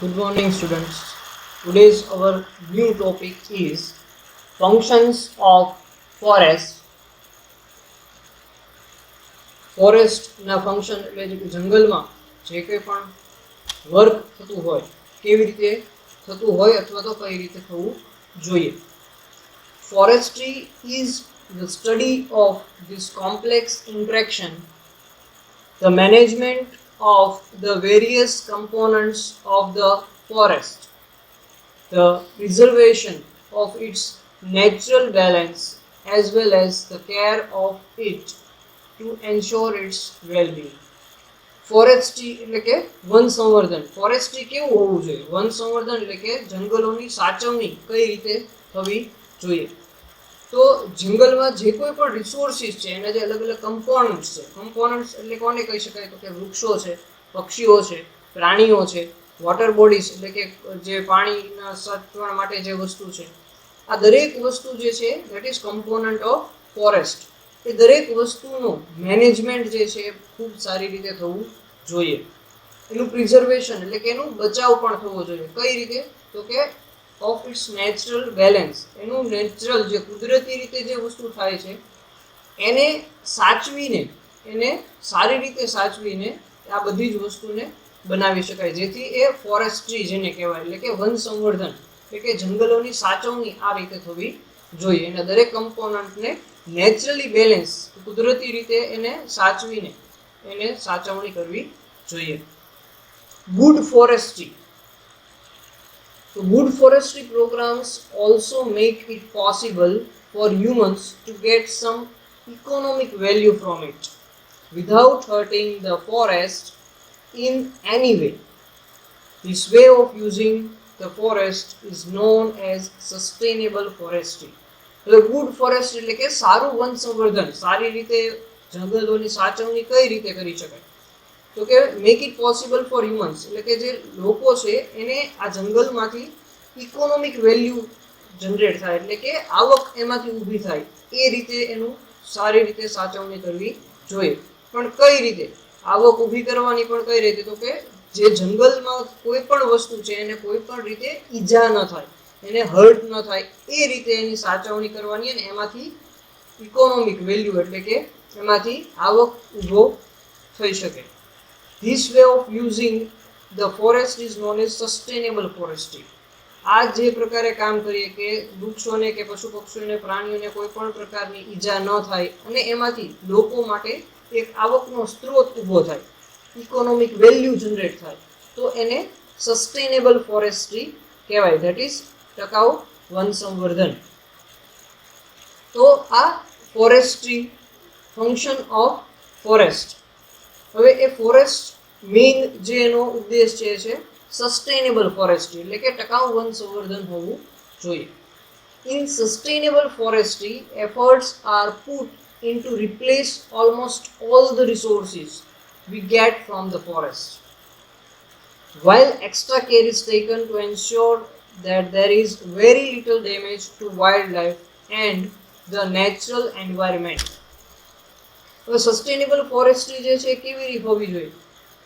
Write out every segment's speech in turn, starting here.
Good morning, students. Today's our new topic is functions of forest. Forest ના function એટલે કે જંગલમાં જે કંઈ પણ વર્ક થતું હોય કેવી રીતે થતું હોય અથવા તો કઈ રીતે થવું જોઈએ. Forestry is the study of this complex interaction, the management of the various components of the forest, the preservation of its natural balance, as well as the care of it to ensure its well-being. Forestry એટલે કે one સંવર્ધન. Forestry કેવું હોવું જોઈએ? One સંવર્ધન એટલે કે જંગલોની સાચવણી કઈ રીતે થવી જોઈએ? તો જંગલમાં જે કોઈ પણ રિસોર્સિસ છે એના જે અલગ અલગ કમ્પોનન્ટ્સ છે, કમ્પોનન્ટ્સ એટલે કોને કહી શકાય? તો કે વૃક્ષો છે, પક્ષીઓ છે, પ્રાણીઓ છે, વોટર બોડીઝ એટલે કે જે પાણીના સાચવવા માટે જે વસ્તુ છે, આ દરેક વસ્તુ જે છે that is component of forest. એ દરેક વસ્તુનું મેનેજમેન્ટ જે છે એ ખૂબ સારી રીતે થવું જોઈએ. એનું પ્રિઝર્વેશન એટલે કે એનું બચાવ પણ થવો જોઈએ. કઈ રીતે? તો કે ઓફ ઇટ્સ નેચરલ બેલેન્સ, એનું નેચરલ જે કુદરતી રીતે જે વસ્તુ થાય છે એને સાચવીને, એને સારી રીતે સાચવીને આ બધી જ વસ્તુને બનાવી શકાય, જેથી એ ફોરેસ્ટ્રી જેને કહેવાય એટલે કે વન સંવર્ધન એટલે કે જંગલોની સાચવણી આ રીતે થવી જોઈએ. એના દરેક કમ્પોનન્ટને નેચરલી બેલેન્સ, કુદરતી રીતે એને સાચવીને એને સાચવણી કરવી જોઈએ. Good forestry. So good forestry programs also make it possible for humans to get some economic value from it without hurting the forest in any way. This way of using the forest is known as sustainable forestry. એટલે good forest એટલે કે સારું one સંવર્ધન, સારી રીતે જંગલોની સાચવણી કઈ રીતે કરી શકાય? તો કે make it possible for humans એટલે કે જે લોકો છે એને આ જંગલમાંથી ઇકોનોમિક વેલ્યુ જનરેટ થાય એટલે કે આવક એમાંથી ઊભી થાય એ રીતે એનું સારી રીતે સાચવણી કરવી જોઈએ. પણ કઈ રીતે આવક ઊભી કરવાની? પણ કઈ રીતે? તો કે જે જંગલમાં કોઈ પણ વસ્તુ છે એને કોઈ પણ રીતે ઈજા ન થાય, એને હર્ટ ન થાય એ રીતે એની સાચવણી કરવાની અને એમાંથી ઇકોનોમિક વેલ્યુ એટલે કે એમાંથી આવક ઊભો થઈ શકે. This way of using the forest is known as sustainable forestry. આ જે પ્રકારે કામ કરીએ કે વૃક્ષોને કે પશુ પક્ષીઓને પ્રાણીઓને કોઈ પણ પ્રકારની ઈજા ન થાય અને એમાંથી લોકો માટે એક આવકનો સ્ત્રોત ઊભો થાય, ઇકોનોમિક વેલ્યુ જનરેટ થાય, તો એને સસ્ટેનેબલ ફોરેસ્ટ્રી કહેવાય. ધેટ ઇઝ ટકાઉ વન સંવર્ધન. તો આ ફોરેસ્ટ્રી ફંક્શન ઓફ ફોરેસ્ટ. હવે એ ફોરેસ્ટ મેઇન જે એનો ઉદ્દેશ છે સસ્ટેનેબલ ફોરેસ્ટ્રી એટલે કે ટકાઉ વન સંવર્ધન હોવું જોઈએ. In sustainable forestry efforts are put in to replace almost all the resources we get from the forest, while extra care is taken to ensure that there is very little damage to wildlife and the natural environment. હવે sustainable forestry જે છે કેવી રીતે હોવી જોઈએ?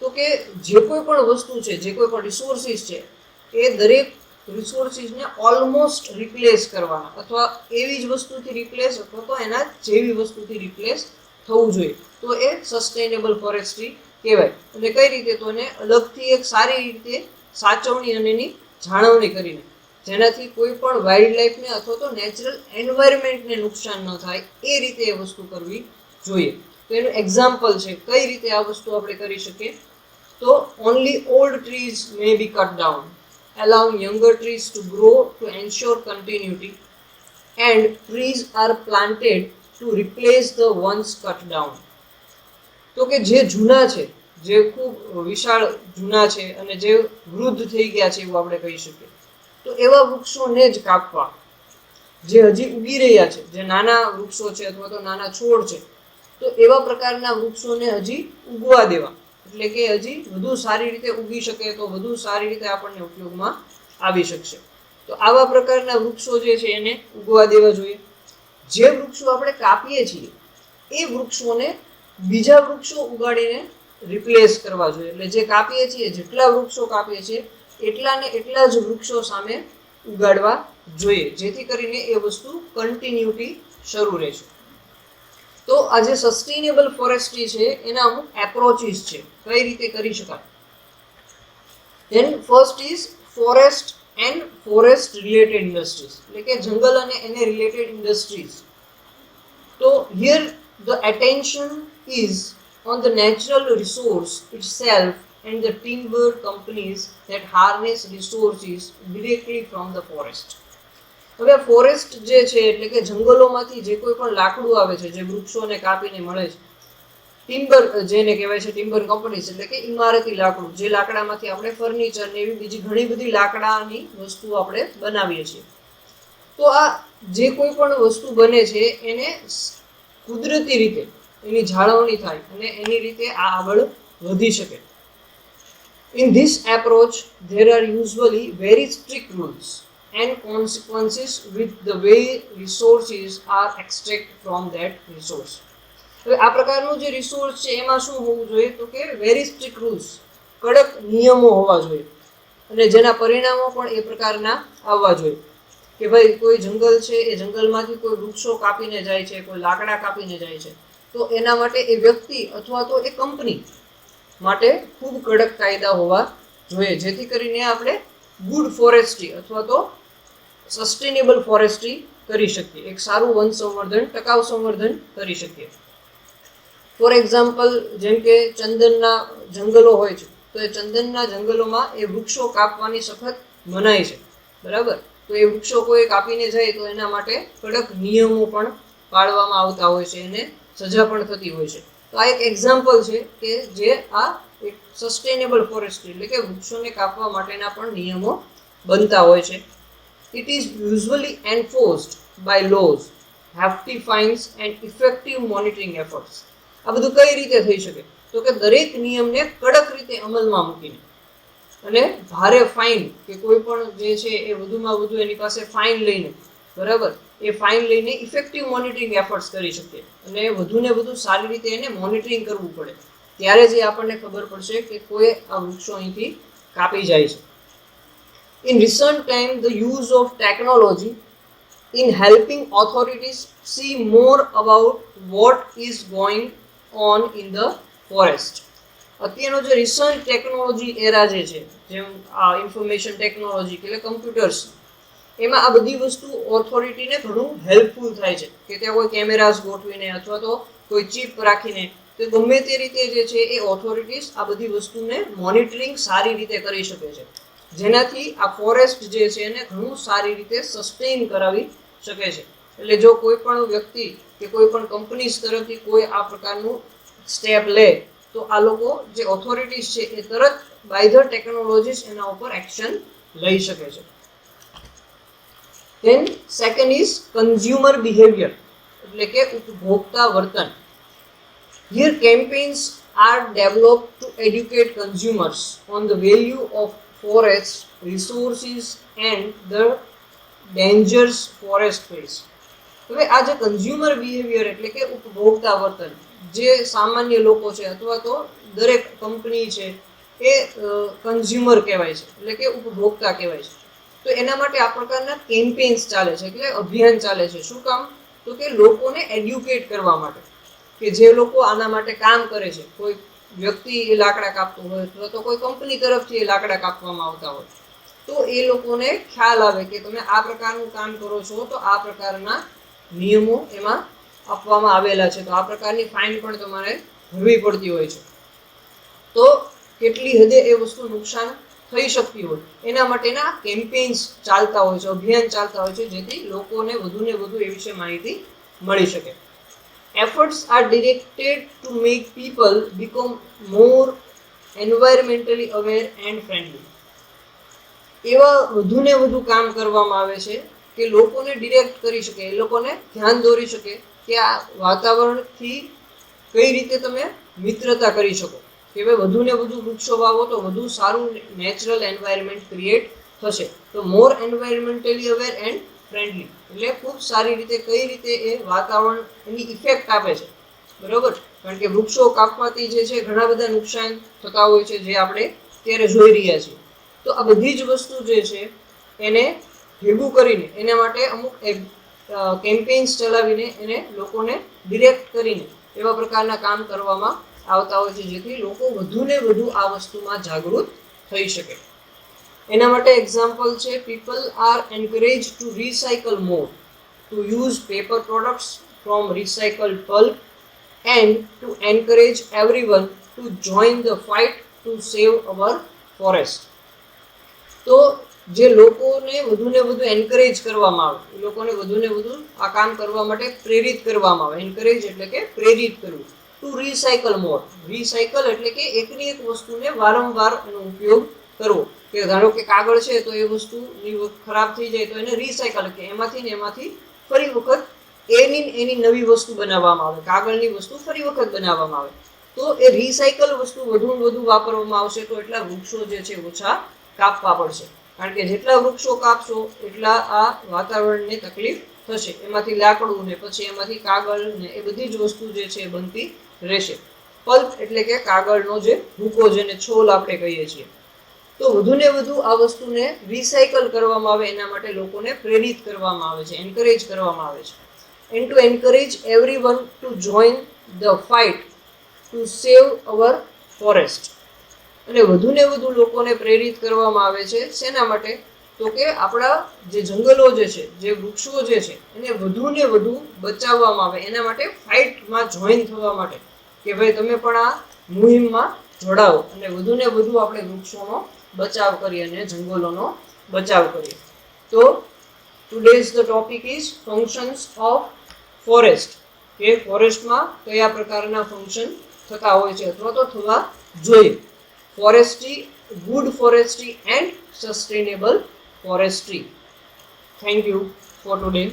તો કે જે કોઈ પણ વસ્તુ છે, જે કોઈ પણ રિસોર્સિસ છે એ દરેક રિસોર્સિસને ઓલમોસ્ટ રિપ્લેસ કરવાના અથવા એવી જ વસ્તુથી રિપ્લેસ અથવા તો એના જેવી વસ્તુથી રિપ્લેસ થવું જોઈએ, તો એ સસ્ટેનેબલ ફોરેસ્ટ્રી કહેવાય. અને કઈ રીતે? તો એને અલગથી એક સારી રીતે સાચવણી અને એની જાળવણી કરીને, જેનાથી કોઈ પણ વાઇલ્ડ લાઈફને અથવા તો નેચરલ એન્વાયરમેન્ટને નુકસાન ન થાય એ રીતે એ વસ્તુ કરવી જોઈએ. તો એનું એક્ઝામ્પલ છે કઈ રીતે આ વસ્તુ આપણે કરી શકીએ. તો only old trees may be cut down, allowing younger trees to grow to ensure continuity, and trees are planted to replace the ones cut down. તો કે જે જૂના છે, જે ખૂબ વિશાળ જૂના છે અને જે વૃદ્ધ થઈ ગયા છે એવું આપણે કહી શકીએ, તો એવા વૃક્ષોને જ કાપવા. જે હજી ઉગી રહ્યા છે, જે નાના વૃક્ષો છે અથવા તો નાના છોડ છે, તો એવા પ્રકારના વૃક્ષોને હજી ઉગવા દેવા એટલે કે હજી વધુ સારી રીતે ઉગી શકે, તો વધુ સારી રીતે આપણને ઉપયોગમાં આવી શકશે. તો આવા પ્રકારના વૃક્ષો જે છે એને ઉગવા દેવા જોઈએ. જે વૃક્ષો આપણે કાપીએ છીએ એ વૃક્ષોને બીજા વૃક્ષો ઉગાડીને રિપ્લેસ કરવા જોઈએ. એટલે જે કાપીએ છીએ, જેટલા વૃક્ષો કાપીએ છીએ એટલા ને એટલા જ વૃક્ષો સામે ઉગાડવા જોઈએ, જેથી કરીને એ વસ્તુ કન્ટિન્યુટી શરૂ રહે છે. તો આ જે સસ્ટેનેબલ ફોરેસ્ટ્રી છે એના અમુક એપ્રોચીસ છે, કઈ રીતે કરી શકાય. Then first is forest and forest related industries, એટલે કે જંગલ અને એને રિલેટેડ ઇન્ડસ્ટ્રીઝ. તો here the attention is on the natural resource itself and the timber companies that harness resources directly from the forest. હવે ફોરેસ્ટ જે છે એટલે કે જંગલોમાંથી જે કોઈ પણ લાકડું આવે છે, જે વૃક્ષોને કાપીને મળે છે, ટિમ્બર જેને કહેવાય છે ટિમ્બર કંપનીઝ, એટલે કે ઇમારતી લાકડું, જે લાકડામાંથી આપણે ફર્નિચર ને એવી બીજી ઘણી બધી લાકડાની વસ્તુઓ આપણે બનાવીએ છીએ. તો આ જે કોઈ પણ વસ્તુ બને છે એને કુદરતી રીતે એની જાળવણી થાય અને એની રીતે આ આગળ વધી શકે. In this approach there are usually very strict rules and consequences with the way resources are extracted from that resource. હવે આ પ્રકારનું જે રિસોર્સ છે એમાં શું હોવું જોઈએ, તો કે વેરી સ્ટ્રિક્ટ રૂલ્સ, કડક નિયમો હોવા જોઈએ અને જેના પરિણામો પણ એ પ્રકારના આવવા જોઈએ કે ભાઈ કોઈ જંગલ છે એ જંગલમાંથી કોઈ વૃક્ષો કાપીને જાય છે, કોઈ લાકડા કાપીને જાય છે, તો એના માટે એ વ્યક્તિ અથવા તો એ કંપની માટે ખૂબ કડક કાયદા હોવા જોઈએ, જેથી કરીને આપણે ગુડ ફોરેસ્ટ્રી અથવા તો સસ્ટેનેબલ ફોરેસ્ટ્રી કરી શકીએ, એક સારું વન સંવર્ધન, ટકાઉ સંવર્ધન કરી શકીએ. ફોર એક્ઝામ્પલ, જેમ કે ચંદનના જંગલો હોય છે, તો એ ચંદનના જંગલોમાં એ વૃક્ષો કાપવાની સખત મનાઈ છે, બરાબર. તો એ વૃક્ષો કોઈ કાપીને જાય તો એના માટે કડક નિયમો પણ પાળવામાં આવતા હોય છે, એને સજા પણ થતી હોય છે. તો આ એક એક્ઝામ્પલ છે કે જે આ એક સસ્ટેનેબલ ફોરેસ્ટ્રી એટલે કે વૃક્ષોને કાપવા માટેના પણ નિયમો બનતા હોય છે. It is usually enforced by laws, hefty fines and effective monitoring efforts. આ બધું કઈ રીતે થઈ શકે, તો કે દરેક નિયમને કડક રીતે અમલમાં મૂકીને અને ભારે ફાઇન કે કોઈ પણ જે છે એ વધુમાં વધુ એની પાસે ફાઇન લઈને, બરાબર, એ ફાઇન લઈને ઇફેક્ટિવ મોનિટરિંગ એફર્ટ્સ કરી શકીએ અને વધુને વધુ સારી રીતે એને મોનિટરિંગ કરવું પડે, ત્યારે જ આપણને ખબર પડશે કે કોઈ આ વૃક્ષો અહીંથી કાપી જાય છે. In recent time, the use of technology in helping authorities see more about what is going on in the forest. અત્યારનો જે રિસન્ટ ટેકનોલોજી એરા જે છે, જેમ આ ઇન્ફોર્મેશન ટેકનોલોજી એટલે કમ્પ્યુટર્સ, એમાં આ બધી વસ્તુ ઓથોરિટીને ઘણું હેલ્પફુલ થાય છે કે ત્યાં કોઈ કેમેરાસ ગોઠવીને અથવા તો કોઈ ચીપ રાખીને તો ગમે તે રીતે જે છે એ ઓથોરિટીઝ આ બધી વસ્તુને મોનિટરિંગ સારી રીતે કરી શકે છે, જેનાથી આ ફોરેસ્ટ જે છે એને ઘણું સારી રીતે સસ્ટેઇન કરાવી શકે છે. એટલે જો કોઈ પણ વ્યક્તિ કે કોઈ પણ કંપનીઝ તરફથી કોઈ આ પ્રકારનું સ્ટેપ લે તો આ લોકો જે ઓથોરિટીઝ છે એ તરત બાય ધ ટેકનોલોજીસ એના ઉપર એક્શન લઈ શકે છે. Then second is consumer behavior, એટલે કે ઉપભોક્તા વર્તન. Here campaigns are developed to educate consumers on the value of forest resources and the dangers forest face. હવે આ જે કન્ઝ્યુમર બિહેવિયર એટલે કે ઉપભોક્તા વર્તન, જે સામાન્ય લોકો છે અથવા તો દરેક કંપની છે એ કન્ઝ્યુમર કહેવાય છે, એટલે કે ઉપભોક્તા કહેવાય છે. તો એના માટે આ પ્રકારના કેમ્પેન્સ ચાલે છે, એટલે અભિયાન ચાલે છે. શું કામ, તો કે લોકોને એડ્યુકેટ કરવા માટે, કે જે લોકો આના માટે કામ કરે છે, કોઈ વ્યક્તિ એ લાકડા કાપતું હોય અથવા તો કોઈ કંપની તરફથી એ લાકડા કાપવામાં આવતા હોય, તો એ લોકોને ખ્યાલ આવે કે તમે આ પ્રકારનું કામ કરો છો તો આ પ્રકારના નિયમો એમાં આપવામાં આવેલા છે, તો આ પ્રકારની ફાઇન પણ તમારે ભરવી પડતી હોય છે. તો કેટલી હદે એ વસ્તુ નુકસાન થઈ શકતી હોય એના માટેના કેમ્પેન્સ ચાલતા હોય છે, અભિયાન ચાલતા હોય છે, જેથી લોકોને વધુને વધુ એ વિશે માહિતી મળી શકે. Efforts are directed to make people become more environmentally aware and friendly. એવા વધુને વધુ કામ કરવામાં આવે છે કે લોકોને ડિરેક્ટ કરી શકે, એ લોકોને ધ્યાન દોરી શકે કે આ વાતાવરણથી કઈ રીતે તમે મિત્રતા કરી શકો, કે ભાઈ વધુને વધુ વૃક્ષો વાવો તો વધુ સારું નેચરલ એન્વાયરમેન્ટ ક્રિએટ થશે. તો મોર એન્વાયરમેન્ટલી અવેર એન્ડ ફ્રેન્ડલી એટલે ખૂબ સારી રીતે કઈ રીતે એ વાતાવરણ એની ઇફેક્ટ આપે છે, બરોબર. કારણ કે વૃક્ષો કાપવાથી જે છે ઘણા બધા નુકસાન થતા હોય છે, જે આપણે અત્યારે જોઈ રહ્યા છીએ. તો આ બધી જ વસ્તુ જે છે એને ભેગું કરીને એના માટે અમુક કેમ્પેન્સ ચલાવીને એને લોકોને ડિરેક્ટ કરીને એવા પ્રકારના કામ કરવામાં આવતા હોય છે જેથી લોકો વધુને વધુ આ વસ્તુમાં જાગૃત થઈ શકે. એના માટે એક્ઝામ્પલ છે, people are encourage to recycle more, to use paper products from recycled pulp and to encourage everyone to join the fight to save our forest. તો જે લોકોને વધુને વધુ એન્કરેજ કરવામાં આવે, એ લોકોને વધુને વધુ આ કામ કરવા માટે પ્રેરિત કરવામાં આવે. એન્કરેજ એટલે કે પ્રેરિત કરવું. ટુ રિસાયકલ મોર, રિસાયકલ એટલે કે એકની એક વસ્તુને વારંવાર એનો ઉપયોગ કરવો. કે ધારો કે કાગળ છે તો એ વસ્તુ ખરાબ થઈ જાય તો એને રિસાયકલ કે એમાંથી ફરી વખત એની નવી વસ્તુ બનાવવામાં આવે, કાગળની વસ્તુ ફરી વખત બનાવવામાં આવે. તો એ રિસાયકલ વસ્તુ વધુ વધુ વાપરવામાં આવશે તો એટલા વૃક્ષો જે છે ઓછા કાપવા પડશે. કારણ કે જેટલા વૃક્ષો કાપશો એટલા આ વાતાવરણને તકલીફ થશે. એમાંથી લાકડું ને પછી એમાંથી કાગળ ને એ બધી જ વસ્તુ જે છે બનતી રહેશે. પલ્પ એટલે કે કાગળનો જે ભૂકો, જેને છોલ આપણે કહીએ છીએ. તો વધુને વધુ આ વસ્તુને રિસાયકલ કરવામાં આવે એના માટે લોકોને પ્રેરિત કરવામાં આવે છે, એન્કરેજ કરવામાં આવે છે. And to encourage everyone to join the fight to save our forest. અને વધુને વધુ લોકોને પ્રેરિત કરવામાં આવે છે શેના માટે? તો કે આપણા જે જંગલો જે છે, જે વૃક્ષો જે છે એને વધુને વધુ બચાવવામાં આવે એના માટે, ફાઇટમાં જોઈન થવા માટે કે ભાઈ તમે પણ આ મુહિમમાં જોડાઓ અને વધુને વધુ આપણે વૃક્ષોનો બચાવ કરીએ અને જંગલોનો બચાવ કરીએ. તો today's the topic is functions of forest, કે ફોરેસ્ટમાં કયા પ્રકારના ફંક્શન થતા હોય છે અથવા તો થવા જોઈએ. Forestry, good forestry and sustainable forestry. Thank you for today.